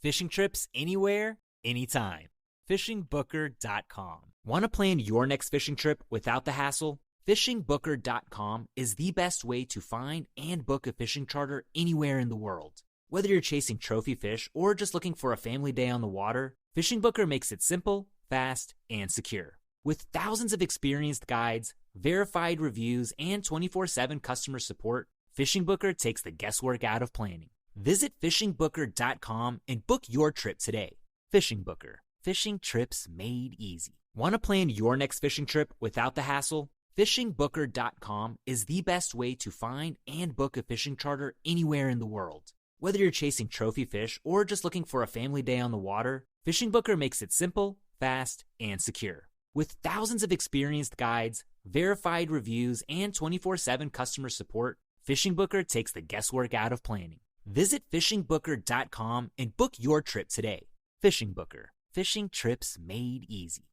Fishing trips anywhere, anytime. FishingBooker.com. Want to plan your next fishing trip without the hassle? FishingBooker.com is the best way to find and book a fishing charter anywhere in the world. Whether you're chasing trophy fish or just looking for a family day on the water, Fishing Booker makes it simple, fast, and secure. With thousands of experienced guides, verified reviews, and 24/7 customer support, Fishing Booker takes the guesswork out of planning. Visit FishingBooker.com and book your trip today. Fishing Booker. Fishing trips made easy. Want to plan your next fishing trip without the hassle? FishingBooker.com is the best way to find and book a fishing charter anywhere in the world. Whether you're chasing trophy fish or just looking for a family day on the water, Fishing Booker makes it simple, fast, and secure. With thousands of experienced guides, verified reviews, and 24/7 customer support, Fishing Booker takes the guesswork out of planning. Visit FishingBooker.com and book your trip today. Fishing Booker. Fishing trips made easy.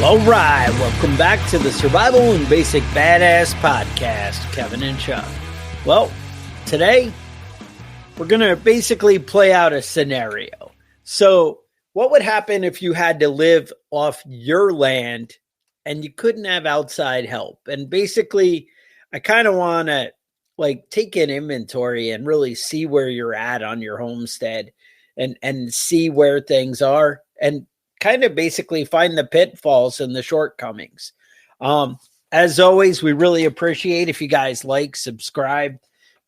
All right, welcome back to the Survival and Basic Badass Podcast, Kevin and Chuck. Well, today we're going to basically play out a scenario. So what would happen if you had to live off your land and you couldn't have outside help? And basically, I kind of want to take an inventory and really see where you're at on your homestead and see where things are and kind of basically find the pitfalls and the shortcomings. As always, we really appreciate if you guys like, subscribe,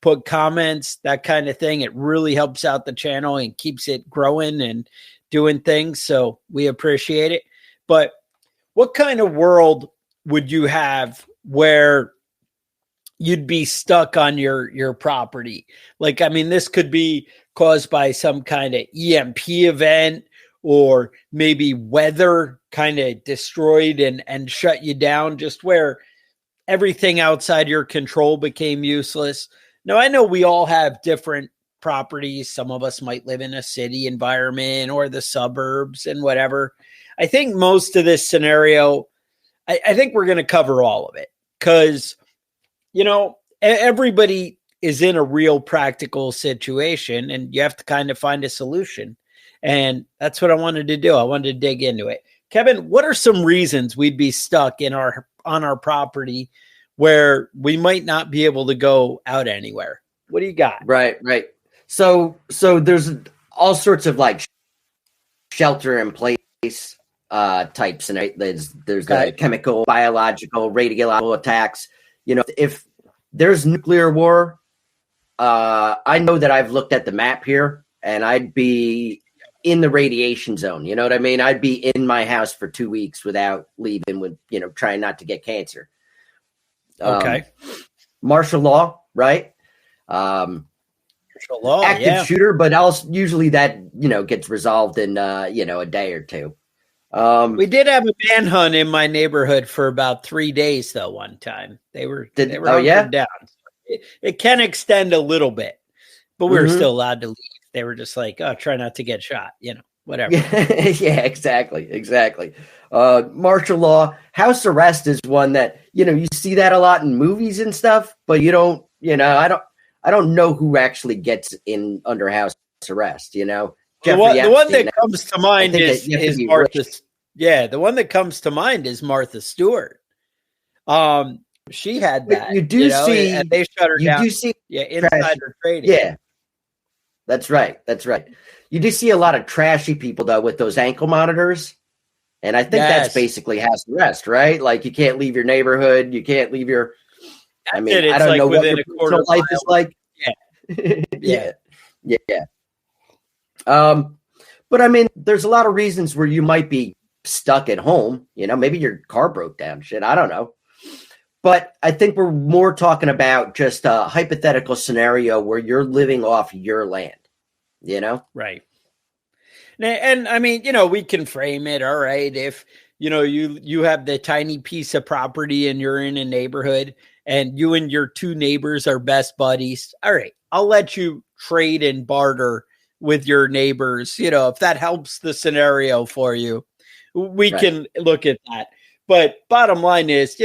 put comments, that kind of thing. It really helps out the channel and keeps it growing and doing things. So we appreciate it. But what kind of world would you have where you'd be stuck on your property? This could be caused by some kind of EMP event, or maybe weather kind of destroyed and shut you down, just where everything outside your control became useless. Now, I know we all have different properties. Some of us might live in a city environment or the suburbs and whatever. I think most of this scenario, I think we're going to cover all of it because, everybody is in a real practical situation and you have to kind of find a solution. And that's what I wanted to do. I wanted to dig into it. Kevin, what are some reasons we'd be stuck on our property where we might not be able to go out anywhere? What do you got? Right. So there's all sorts of shelter in place types, and there's chemical, biological, radiological attacks. If there's nuclear war, I know that I've looked at the map here, and I'd be in the radiation zone. You know what I mean? I'd be in my house for 2 weeks without leaving, with trying not to get cancer. Okay. Martial law, right? Martial law, active shooter, but also usually that gets resolved in a day or two. We did have a manhunt in my neighborhood for about 3 days, though. One time they were hunkered down. It can extend a little bit, but we were still allowed to leave. They were just like, "Oh, try not to get shot," whatever. Yeah, exactly. Martial law, house arrest is one that you see that a lot in movies and stuff, but you don't. I don't know who actually gets in under house arrest. The one that comes to mind is Martha. Yeah, the one that comes to mind is Martha Stewart. She had that. You do see, and they shut her down. You do see, insider trading. Yeah, that's right. You do see a lot of trashy people though with those ankle monitors, and I think that's basically house arrest, right? Like you can't leave your neighborhood, you can't leave your. I don't know what your personal life is like. Yeah. Yeah. But there's a lot of reasons where you might be stuck at home. Maybe your car broke down. Shit, I don't know. But I think we're more talking about just a hypothetical scenario where you're living off your land. Right. And we can frame it. All right. If, you have the tiny piece of property and you're in a neighborhood and you and your two neighbors are best buddies. All right. I'll let you trade and barter with your neighbors, if that helps the scenario for you. we can look at that. But bottom line is,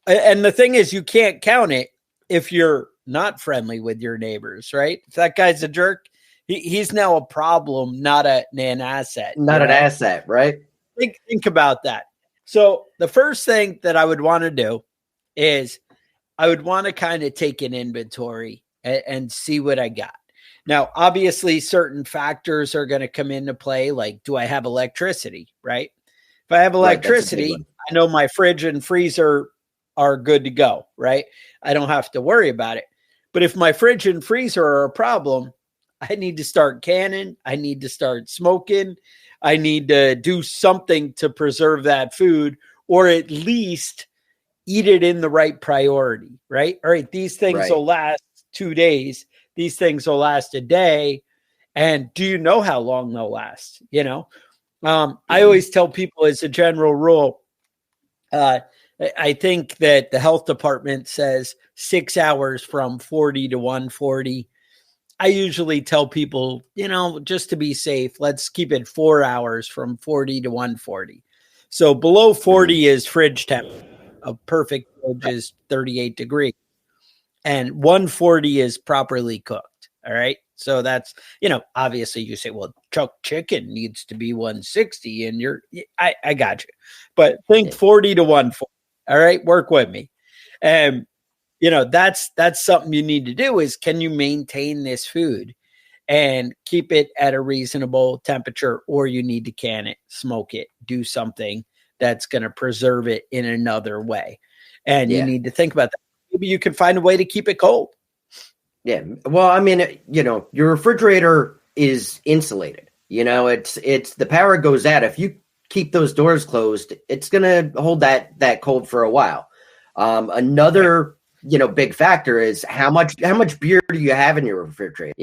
and the thing is, you can't count it if you're not friendly with your neighbors, right? If that guy's a jerk, he's now a problem, not an asset. Not an asset, right? Think about that. So the first thing that I would want to do is I would want to kind of take an inventory and see what I got. Now, obviously, certain factors are going to come into play, like, do I have electricity, right? If I have electricity, I know my fridge and freezer are good to go, right? I don't have to worry about it. But if my fridge and freezer are a problem, I need to start canning. I need to start smoking. I need to do something to preserve that food, or at least eat it in the right priority, right? All right, these things will last 2 days. These things will last a day. And do you know how long they'll last? I always tell people, as a general rule, I think that the health department says 6 hours from 40 to 140. I usually tell people, just to be safe, let's keep it 4 hours from 40 to 140. So below 40 is fridge temp. A perfect fridge is 38 degrees. And 140 is properly cooked. All right. So that's, obviously you say, well, chuck chicken needs to be 160 and I got you. But think 40 to 140. All right. Work with me. And, that's something you need to do is, can you maintain this food and keep it at a reasonable temperature, or you need to can it, smoke it, do something that's going to preserve it in another way. And you need to think about that. Maybe you can find a way to keep it cold. Yeah. Well, I mean, your refrigerator is insulated. It's the power goes out. If you keep those doors closed, it's going to hold that cold for a while. Another, big factor is how much beer do you have in your refrigerator?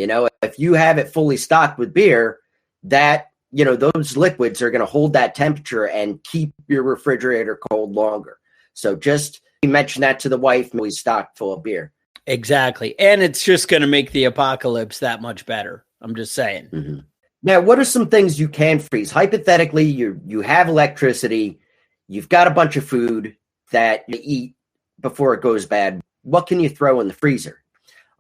If you have it fully stocked with beer, that, those liquids are going to hold that temperature and keep your refrigerator cold longer. So just mention that to the wife, always stocked full of beer. Exactly. And it's just going to make the apocalypse that much better. I'm just saying. Mm-hmm. Now, what are some things you can freeze? Hypothetically, you have electricity, you've got a bunch of food that you eat before it goes bad. What can you throw in the freezer?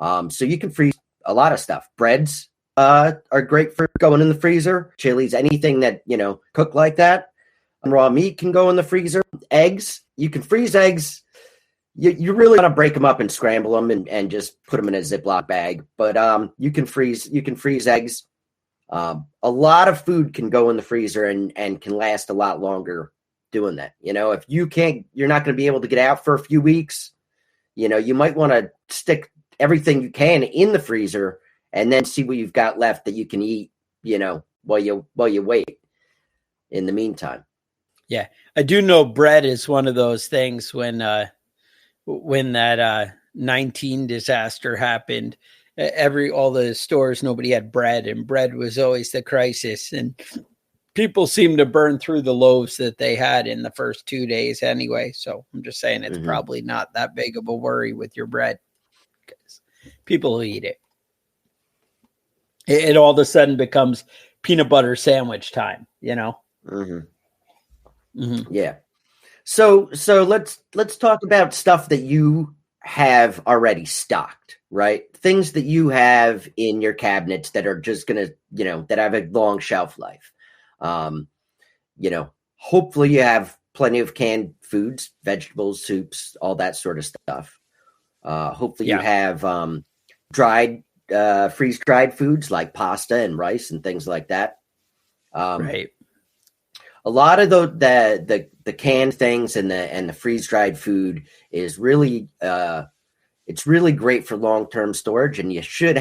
So you can freeze a lot of stuff. Breads are great for going in the freezer. Chilies, anything that, cook like that. Raw meat can go in the freezer. Eggs, you can freeze eggs. You really want to break them up and scramble them and just put them in a Ziploc bag. But you can freeze eggs. A lot of food can go in the freezer and can last a lot longer doing that. If you're not going to be able to get out for a few weeks, you might want to stick everything you can in the freezer and then see what you've got left that you can eat, while you wait in the meantime. Yeah. I do know bread is one of those things when that 19 disaster happened, all the stores, nobody had bread, and bread was always the crisis. And people seem to burn through the loaves that they had in the first 2 days anyway. So I'm just saying it's probably not that big of a worry with your bread, because people will eat it. It all of a sudden becomes peanut butter sandwich time, Mm-hmm. Yeah. So let's talk about stuff that you have already stocked, right? Things that you have in your cabinets that are just going to, that have a long shelf life. Hopefully you have plenty of canned foods, vegetables, soups, all that sort of stuff. Hopefully you have freeze-dried foods like pasta and rice and things like that. Right. A lot of the canned things and the freeze-dried food is really it's really great for long-term storage, and you should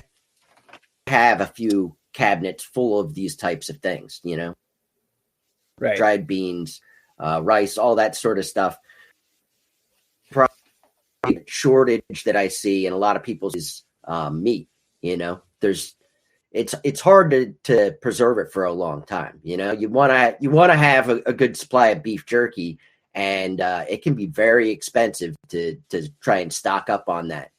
have a few cabinets full of these types of things, right? Dried beans, rice, all that sort of stuff. Probably shortage that I see in a lot of people's is meat. It's hard to preserve it for a long time. You want to have a good supply of beef jerky, and it can be very expensive to try and stock up on that.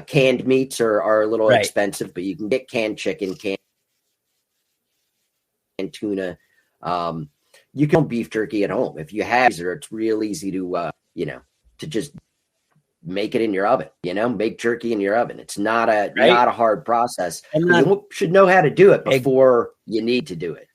Canned meats are a little expensive, but you can get canned chicken, canned tuna. you can beef jerky at home. If you have it, it's real easy to, to just make it in your oven, make jerky in your oven. It's not a hard process. And you should know how to do it before you need to do it.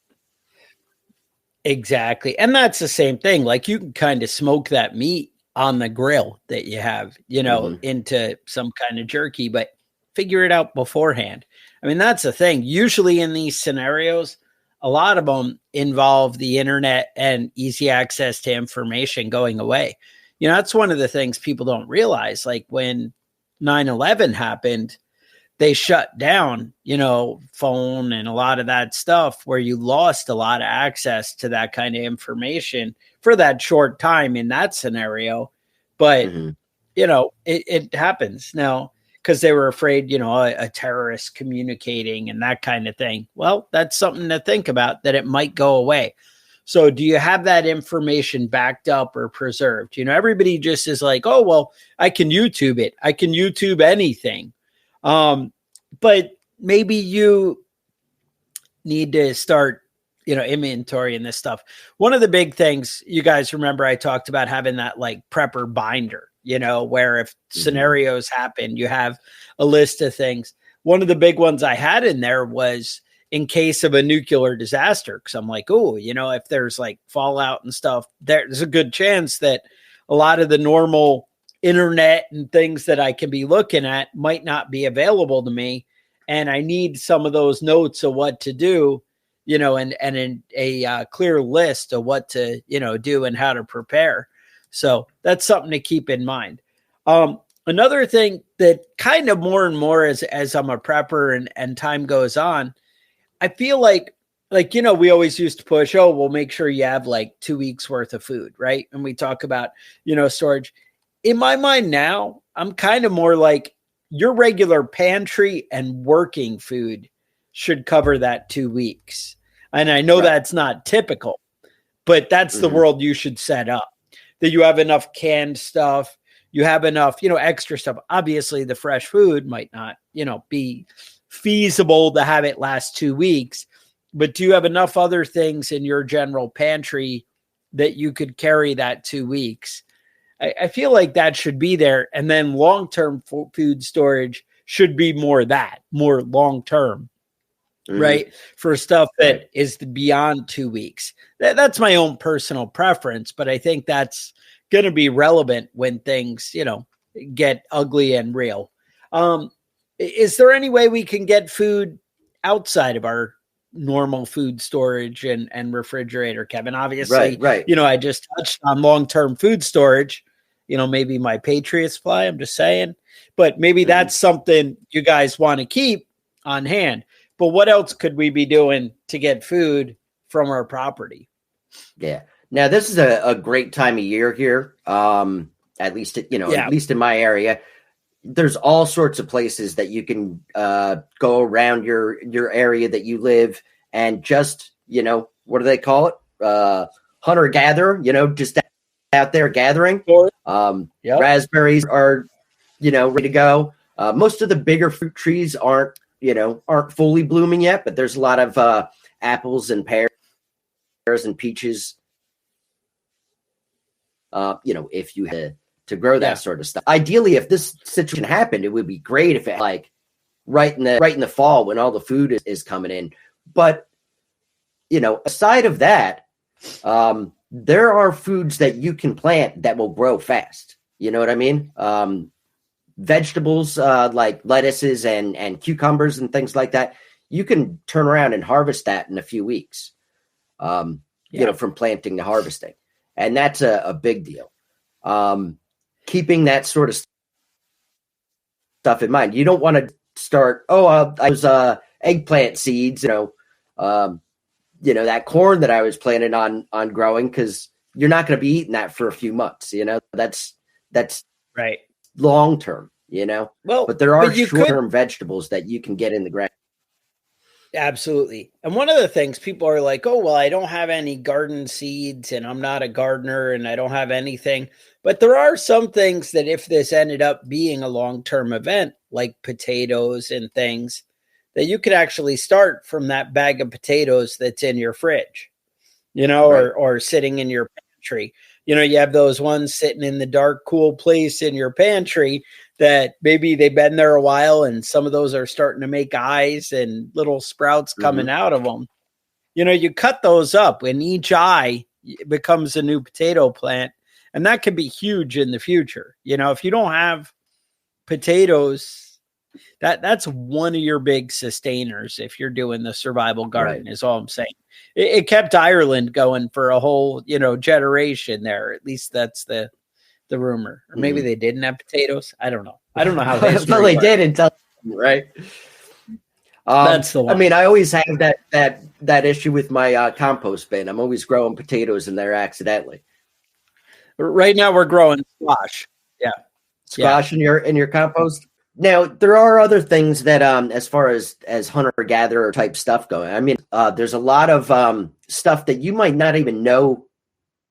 Exactly. And that's the same thing. Like you can kind of smoke that meat on the grill that you have, into some kind of jerky, but figure it out beforehand. I mean, that's the thing. Usually in these scenarios, a lot of them involve the internet and easy access to information going away. That's one of the things people don't realize. Like when 9/11 happened, they shut down, phone and a lot of that stuff where you lost a lot of access to that kind of information for that short time in that scenario. But, it happens now because they were afraid, a terrorist communicating and that kind of thing. Well, that's something to think about, that it might go away. So do you have that information backed up or preserved? Everybody just is like, oh, well, I can YouTube it. I can YouTube anything. But maybe you need to start, inventory and this stuff. One of the big things, you guys remember I talked about having that like prepper binder, where if scenarios happen, you have a list of things. One of the big ones I had in there was in case of a nuclear disaster. Cause I'm like, oh, if there's like fallout and stuff, there's a good chance that a lot of the normal internet and things that I can be looking at might not be available to me. And I need some of those notes of what to do, and a clear list of what to, do and how to prepare. So that's something to keep in mind. Another thing that kind of more and more as I'm a prepper and time goes on, I feel like, we always used to push, we'll make sure you have like 2 weeks worth of food. Right. And we talk about, storage. In my mind now, I'm kind of more like your regular pantry and working food should cover that 2 weeks. And I know that's not typical, but that's the world you should set up, that you have enough canned stuff. You have enough, extra stuff. Obviously the fresh food might not, be feasible to have it last 2 weeks, but do you have enough other things in your general pantry that you could carry that 2 weeks? I feel like that should be there. And then long-term food storage should be more long-term, right? For stuff that is beyond 2 weeks. That's my own personal preference, but I think that's going to be relevant when things, get ugly and real. Is there any way we can get food outside of our normal food storage and refrigerator, Kevin? Obviously, right. I just touched on long-term food storage, maybe my Patriot Supply, I'm just saying, but maybe that's something you guys want to keep on hand. But what else could we be doing to get food from our property? Yeah. Now this is a great time of year here. At least, at least in my area, there's all sorts of places that you can go around your area that you live and just, what do they call it? Hunter gatherer, just out there gathering. Raspberries are, ready to go. Most of the bigger fruit trees aren't fully blooming yet, but there's a lot of apples and pears and peaches. If you had to grow that sort of stuff. Ideally, if this situation happened, it would be great if it like right in the fall when all the food is coming in. But aside of that, there are foods that you can plant that will grow fast. You know what I mean? Vegetables like lettuces and cucumbers and things like that. You can turn around and harvest that in a few weeks. From planting to harvesting, and that's a big deal. Keeping that sort of stuff in mind. You don't want to start, I was eggplant seeds, that corn that I was planning on growing, because you're not going to be eating that for a few months. That's right. Long term, Well, but there are short-term vegetables that you can get in the ground. Absolutely. And one of the things people are like, oh, well, I don't have any garden seeds and I'm not a gardener and I don't have anything. But there are some things that if this ended up being a long-term event, like potatoes and things, that you could actually start from that bag of potatoes that's in your fridge. Right. or sitting in your pantry. You have those ones sitting in the dark, cool place in your pantry that maybe they've been there a while, and some of those are starting to make eyes and little sprouts coming out of them. You cut those up, and each eye becomes a new potato plant, and that could be huge in the future. If you don't have potatoes, that's one of your big sustainers if you're doing the survival garden, is all I'm saying. It kept Ireland going for a whole, generation there. At least that's the rumor. Or maybe they didn't have potatoes. I don't know. I don't know how history Well, they works. did until right. That's the one. I mean, I always have that issue with my compost bin. I'm always growing potatoes in there accidentally. Right now we're growing squash. Yeah. Squash in your compost. Now there are other things that as far as hunter-gatherer type stuff going. I mean, there's a lot of stuff that you might not even know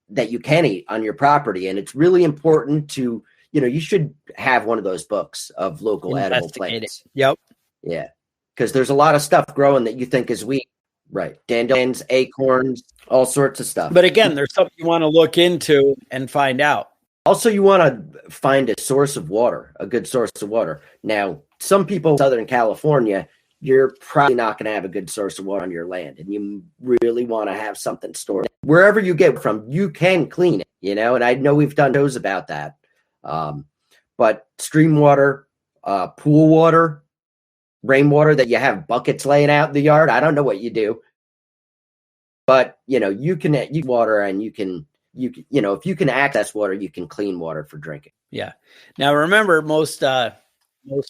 that you can eat on your property, and it's really important to, you should have one of those books of local edible plants. Yep. Yeah. Because there's a lot of stuff growing that you think is weak. Right. Dandelions, acorns, all sorts of stuff. But again, there's something you want to look into and find out. Also, you want to find a source of water, a good source of water. Now, some people in Southern California, you're probably not going to have a good source of water on your land, and you really want to have something stored. Wherever you get from, you can clean it, and I know we've done those about that. But stream water, pool water, rainwater that you have buckets laying out in the yard, I don't know what you do. But, you can use water, and you can, if you can access water, you can clean water for drinking. Yeah. Now, remember, most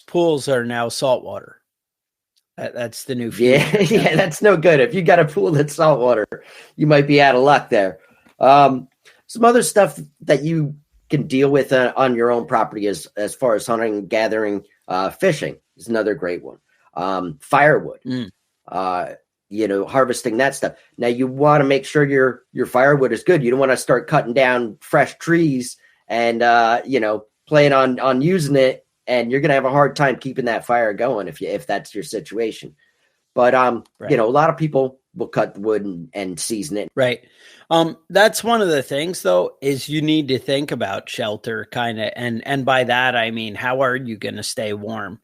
pools are now saltwater. That's the new future. Yeah, that's no good. If you got a pool that's saltwater, you might be out of luck there. Some other stuff that you can deal with on your own property as far as hunting, gathering, fishing is another great one. Firewood, harvesting that stuff. Now you want to make sure your firewood is good. You don't want to start cutting down fresh trees and, plan on using it, and you're going to have a hard time keeping that fire going if that's your situation. But, right. A lot of people will cut wood and season it. Right. That's one of the things, though, is you need to think about shelter kind of. And by that, I mean, how are you going to stay warm?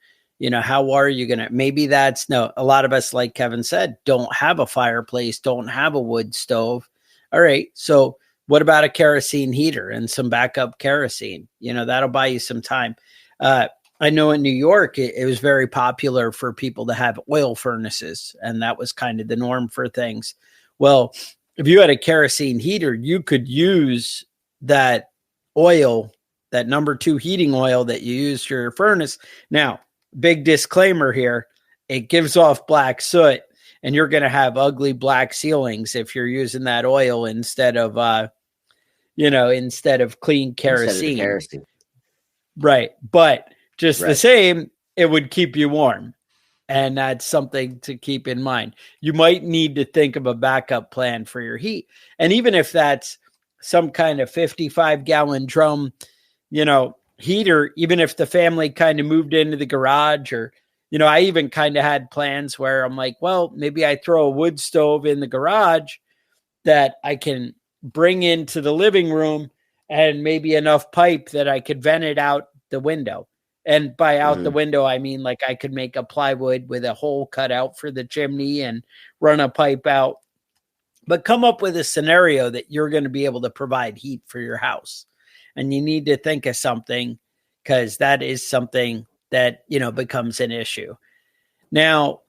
How are you going to, maybe a lot of us, like Kevin said, don't have a fireplace, don't have a wood stove. All right. So what about a kerosene heater and some backup kerosene? That'll buy you some time. I know in New York, it was very popular for people to have oil furnaces, and that was kind of the norm for things. Well, if you had a kerosene heater, you could use that oil, that number 2 heating oil that you use for your furnace. Now, big disclaimer here, it gives off black soot, and you're going to have ugly black ceilings if you're using that oil instead of clean kerosene. Right. But just the same, it would keep you warm. And that's something to keep in mind. You might need to think of a backup plan for your heat. And even if that's some kind of 55-gallon drum, heater, even if the family kind of moved into the garage, or, I even kind of had plans where I'm like, well, maybe I throw a wood stove in the garage that I can bring into the living room, and maybe enough pipe that I could vent it out the window. And by out the window, I mean, like, I could make a plywood with a hole cut out for the chimney and run a pipe out, but come up with a scenario that you're going to be able to provide heat for your house. And you need to think of something, because that is something that, becomes an issue. Now,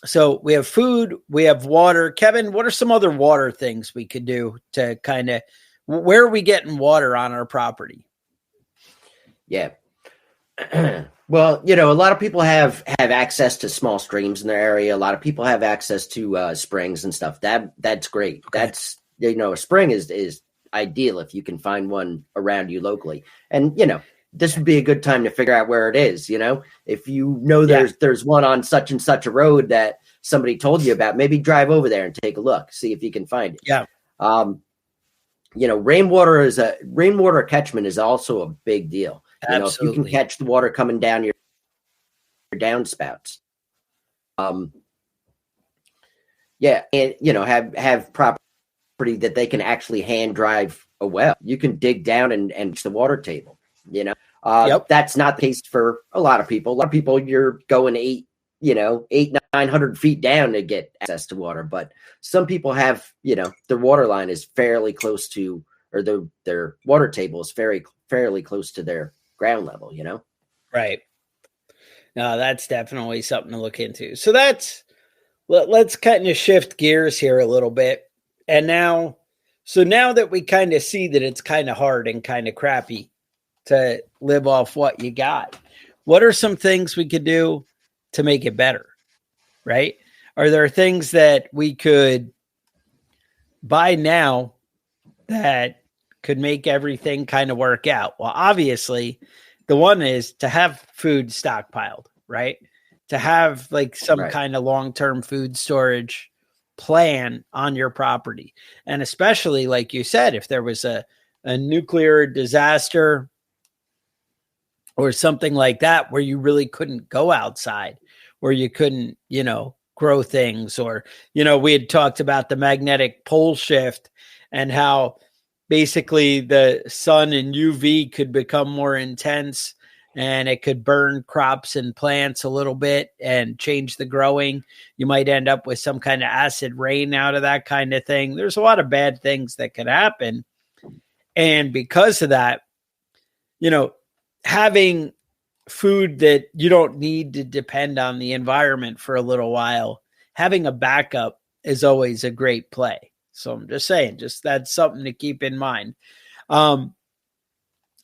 so we have food, we have water. Kevin, what are some other water things we could do to kind of, where are we getting water on our property? Yeah. Well, a lot of people have access to small streams in their area. A lot of people have access to springs and stuff. That's great. Okay. That's, a spring is ideal if you can find one around you locally. And, this would be a good time to figure out where it is. If there's one on such and such a road that somebody told you about, maybe drive over there and take a look, see if you can find it. Yeah. Rainwater catchment is also a big deal. If you can catch the water coming down your downspouts. And have proper that they can actually hand drive a well. You can dig down and reach the water table, That's not the case for a lot of people. A lot of people, you're going 900 feet down to get access to water. But some people have, their water line is fairly close to, or their water table is fairly close to their ground level, Right. No, that's definitely something to look into. So let's kind of shift gears here a little bit. And now that we kind of see that it's kind of hard and kind of crappy to live off what you got, what are some things we could do to make it better? Right? Are there things that we could buy now that could make everything kind of work out? Well, obviously, the one is to have food stockpiled, right? To have like some kind of long-term food storage plan on your property. And especially, like you said, if there was a nuclear disaster or something like that, where you really couldn't go outside, where you couldn't, grow things, or, we had talked about the magnetic pole shift and how basically the sun and UV could become more intense and it could burn crops and plants a little bit and change the growing. You might end up with some kind of acid rain out of that kind of thing. There's a lot of bad things that could happen. And because of that, having food that you don't need to depend on the environment for a little while, having a backup is always a great play. So I'm just saying, that's something to keep in mind.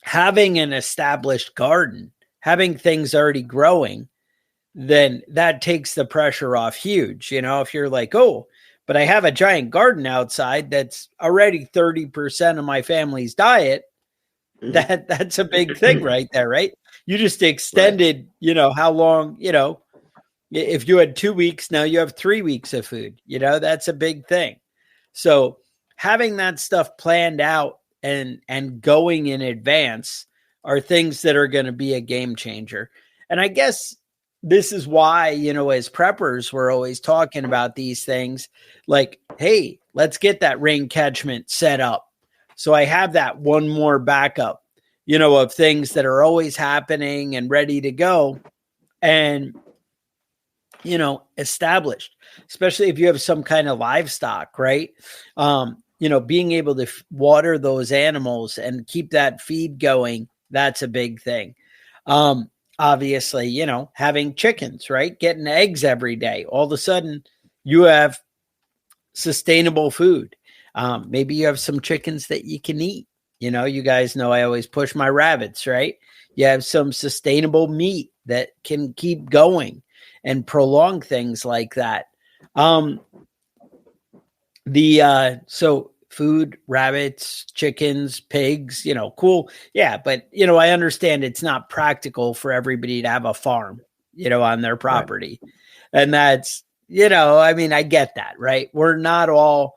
Having an established garden, having things already growing, then that takes the pressure off huge. If you're like, oh, but I have a giant garden outside that's already 30% of my family's diet, that's a big thing right there, right? You just extended, how long, if you had 2 weeks, now you have 3 weeks of food, that's a big thing. So having that stuff planned out and going in advance are things that are going to be a game changer. And I guess this is why, as preppers, we're always talking about these things like, hey, let's get that rain catchment set up. So I have that one more backup, of things that are always happening and ready to go and, established, especially if you have some kind of livestock, right? Being able to water those animals and keep that feed going, that's a big thing. Obviously, having chickens, right? Getting eggs every day. All of a sudden you have sustainable food. Maybe you have some chickens that you can eat. You guys know I always push my rabbits, right? You have some sustainable meat that can keep going and prolong things like that. So food, rabbits, chickens, pigs, cool. Yeah. But, I understand it's not practical for everybody to have a farm, on their property. Right. And that's, I get that, right? We're not all,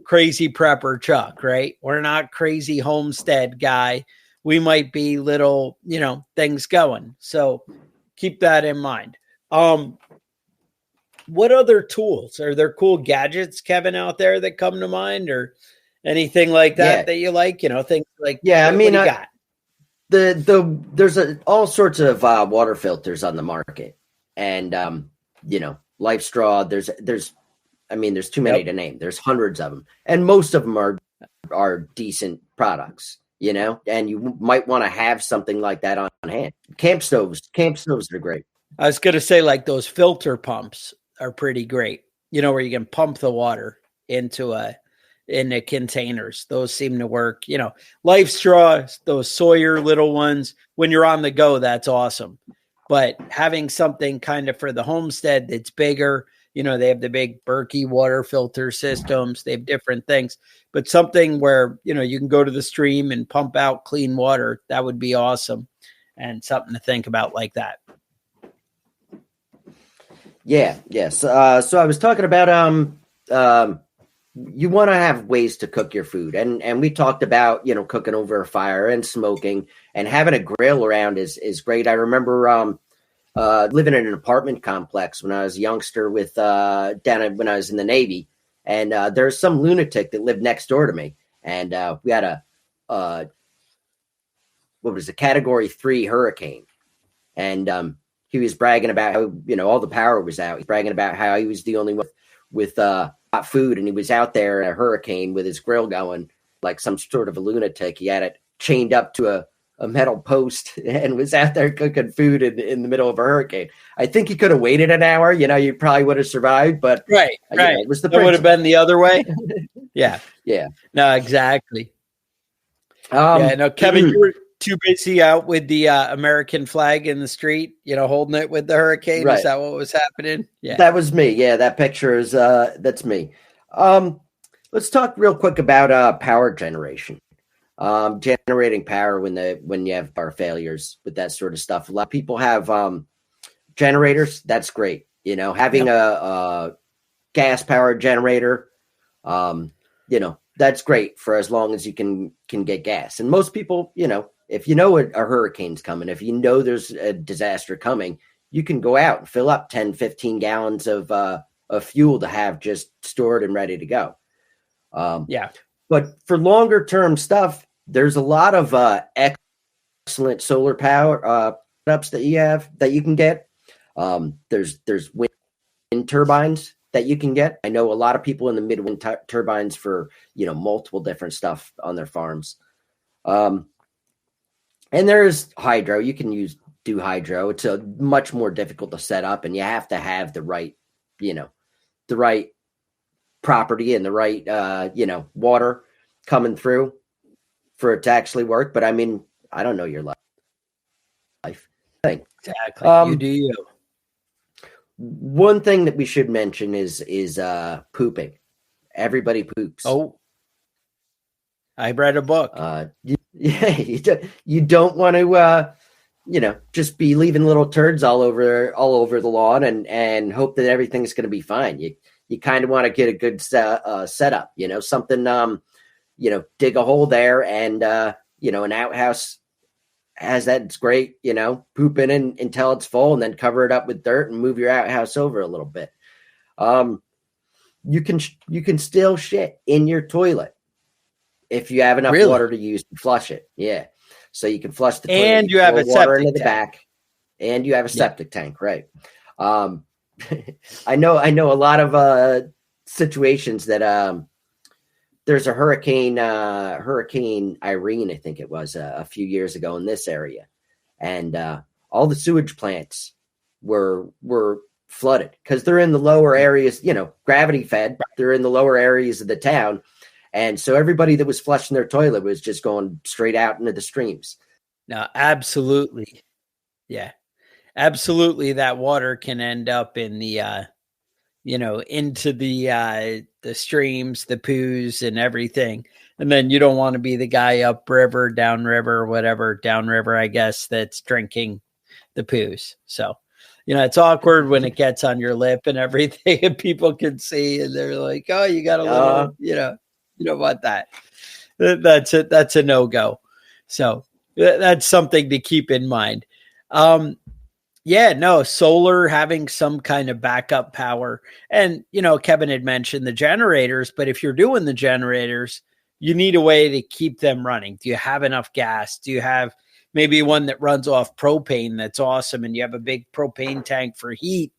crazy prepper Chuck, right? We're not crazy homestead guy. We might be little, things going. So keep that in mind. What other tools? Are there cool gadgets, Kevin, out there that come to mind, or anything like that that you like? Things like what do you got? There's all sorts of water filters on the market, and Life Straw. There's too many to name. There's hundreds of them, and most of them are decent products. And you might want to have something like that on hand. Camp stoves are great. I was going to say, like, those filter pumps are pretty great, where you can pump the water into containers. Those seem to work. Life Straw, those Sawyer little ones, when you're on the go, that's awesome. But having something kind of for the homestead that's bigger, they have the big Berkey water filter systems. They have different things, but something where, you can go to the stream and pump out clean water, that would be awesome. And something to think about like that. Yeah. Yes. So I was talking about, you want to have ways to cook your food. And we talked about, cooking over a fire and smoking, and having a grill around is great. I remember, living in an apartment complex when I was a youngster when I was in the Navy, And there's some lunatic that lived next door to me. And we had a Category 3 hurricane. And he was bragging about how, all the power was out. He's bragging about how he was the only one with hot food, and he was out there in a hurricane with his grill going like some sort of a lunatic. He had it chained up to a metal post and was out there cooking food in the middle of a hurricane. I think he could have waited an hour. You probably would have survived, but right. It was that would have been the other way. Yeah. Yeah. No, exactly. Kevin, you were too busy out with the American flag in the street, holding it with the hurricane. Right. Is that what was happening? Yeah. That was me. Yeah. That picture is, that's me. Let's talk real quick about power generation. Generating power when you have power failures with that sort of stuff. A lot of people have generators. That's great. Having a gas powered generator, that's great for as long as you can get gas. And most people, if you know a hurricane's coming, if you know there's a disaster coming, you can go out and fill up 10, 15 gallons of fuel to have just stored and ready to go. But for longer term stuff, there's a lot of excellent solar power ups that you can get. There's wind turbines that you can get. I know a lot of people in the mid-wind turbines for multiple different stuff on their farms. And there's hydro. You can do hydro. It's a much more difficult to set up, and you have to have the right property and the right water coming through for it to actually work. But I mean, I don't know your life thing. Exactly. You do you. One thing that we should mention is pooping. Everybody poops. Oh, I read a book. You don't want to just be leaving little turds all over the lawn and hope that everything's going to be fine. You kind of want to get a good setup, something, dig a hole there and, an outhouse has that. It's great, poop in until it's full and then cover it up with dirt and move your outhouse over a little bit. You can still shit in your toilet if you have enough water to use to flush it. Yeah. So you can flush the toilet. And you have a water septic into the back. And you have a septic tank, right? I know a lot of situations that there's a Hurricane Irene, I think it was a few years ago in this area, and all the sewage plants were flooded because they're in the lower areas, gravity fed. They're in the lower areas of the town, and so everybody that was flushing their toilet was just going straight out into the streams. No, absolutely, yeah. Absolutely, that water can end up in the, into the streams, the poos, and everything. And then you don't want to be the guy upriver, downriver, whatever, downriver, I guess, that's drinking the poos. So, it's awkward when it gets on your lip and everything, and people can see, and they're like, "Oh, you got a little," you don't want that. That's a no-go. So that's something to keep in mind. Solar, having some kind of backup power. And, Kevin had mentioned the generators, but if you're doing the generators, you need a way to keep them running. Do you have enough gas? Do you have maybe one that runs off propane that's awesome, and you have a big propane tank for heat,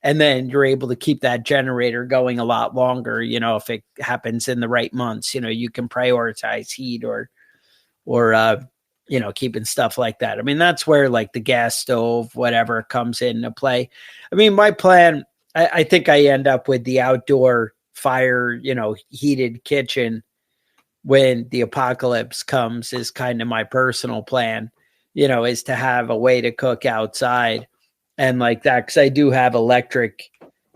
and then you're able to keep that generator going a lot longer, if it happens in the right months, you can prioritize heat or keeping stuff like that. I mean, that's where like the gas stove, whatever, comes into play. I mean, my plan, I think I end up with the outdoor fire, heated kitchen when the apocalypse comes is kind of my personal plan, is to have a way to cook outside and like that. Cause I do have electric,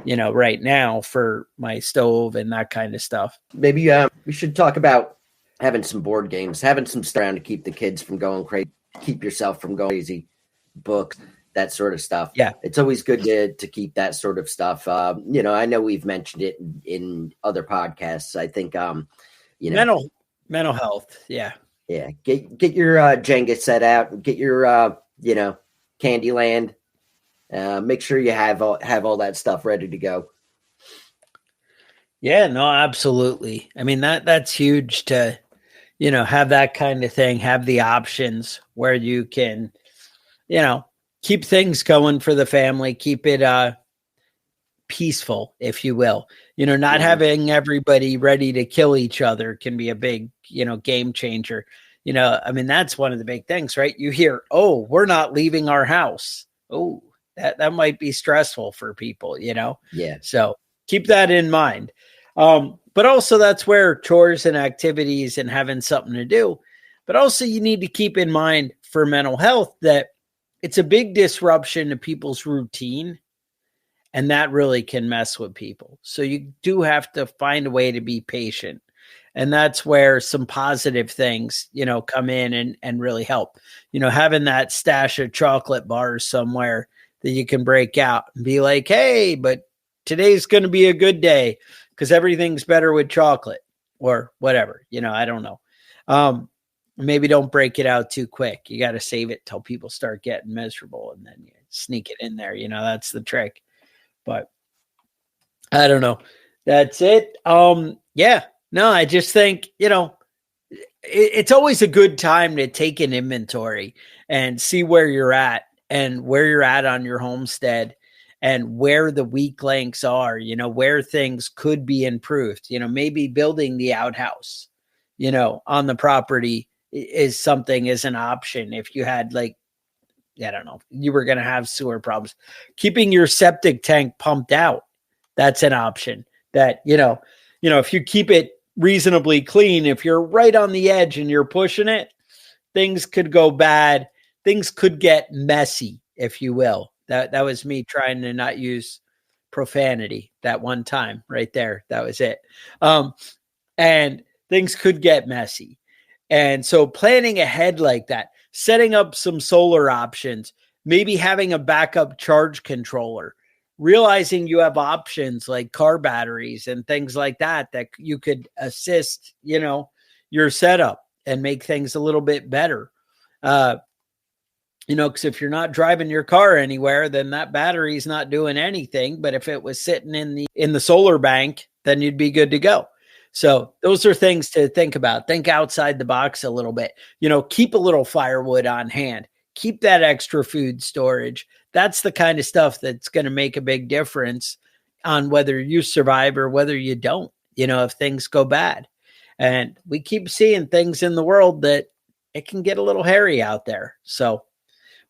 right now for my stove and that kind of stuff. Maybe we should talk about having some board games, having some stuff around to keep the kids from going crazy, keep yourself from going crazy, books, that sort of stuff. Yeah. It's always good to keep that sort of stuff. I know we've mentioned it in other podcasts. I think, mental health. Yeah. Yeah. Get your Jenga set out, get your, Candyland, make sure you have all that stuff ready to go. Yeah, no, absolutely. I mean, that's huge to, have that kind of thing, have the options where you can, you know, keep things going for the family, keep it peaceful, if you will. Not Mhm. having everybody ready to kill each other can be a big, game changer. I mean, that's one of the big things, right? You hear, oh, we're not leaving our house. Oh, that might be stressful for people. Yeah. So keep that in mind. But also that's where chores and activities and having something to do. But also you need to keep in mind for mental health that it's a big disruption to people's routine, and that really can mess with people. So you do have to find a way to be patient. And that's where some positive things, come in and really help. Having that stash of chocolate bars somewhere that you can break out and be like, hey, but today's going to be a good day because everything's better with chocolate or whatever. I don't know. Maybe don't break it out too quick. You got to save it till people start getting miserable and then you sneak it in there. That's the trick. But I don't know. That's it. Yeah. No, I just think, it's always a good time to take an inventory and see where you're at and where you're at on your homestead and where the weak links are, where things could be improved. Maybe building the outhouse, on the property is an option. If you had like, I don't know, you were going to have sewer problems, keeping your septic tank pumped out, that's an option that, if you keep it reasonably clean, if you're right on the edge and you're pushing it, things could go bad. Things could get messy, if you will. That was me trying to not use profanity that one time right there. That was it. And things could get messy. And so planning ahead like that, setting up some solar options, maybe having a backup charge controller, realizing you have options like car batteries and things like that you could assist, your setup and make things a little bit better. Because if you're not driving your car anywhere, then that battery's not doing anything. But if it was sitting in the solar bank, then you'd be good to go. So those are things to think about. Think outside the box a little bit. Keep a little firewood on hand. Keep that extra food storage. That's the kind of stuff that's going to make a big difference on whether you survive or whether you don't, if things go bad. And we keep seeing things in the world that it can get a little hairy out there. So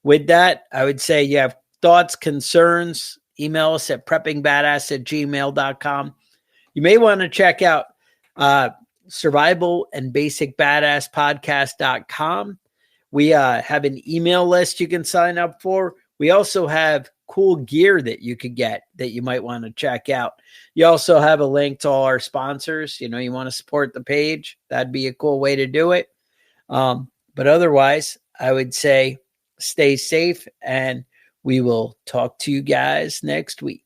with that, I would say you have thoughts, concerns, email us at preppingbadass@gmail.com. You may want to check out survival and basic badass podcast.com. We have an email list you can sign up for. We also have cool gear that you could get that you might want to check out. You also have a link to all our sponsors. You want to support the page. That'd be a cool way to do it. But otherwise, I would say stay safe and we will talk to you guys next week.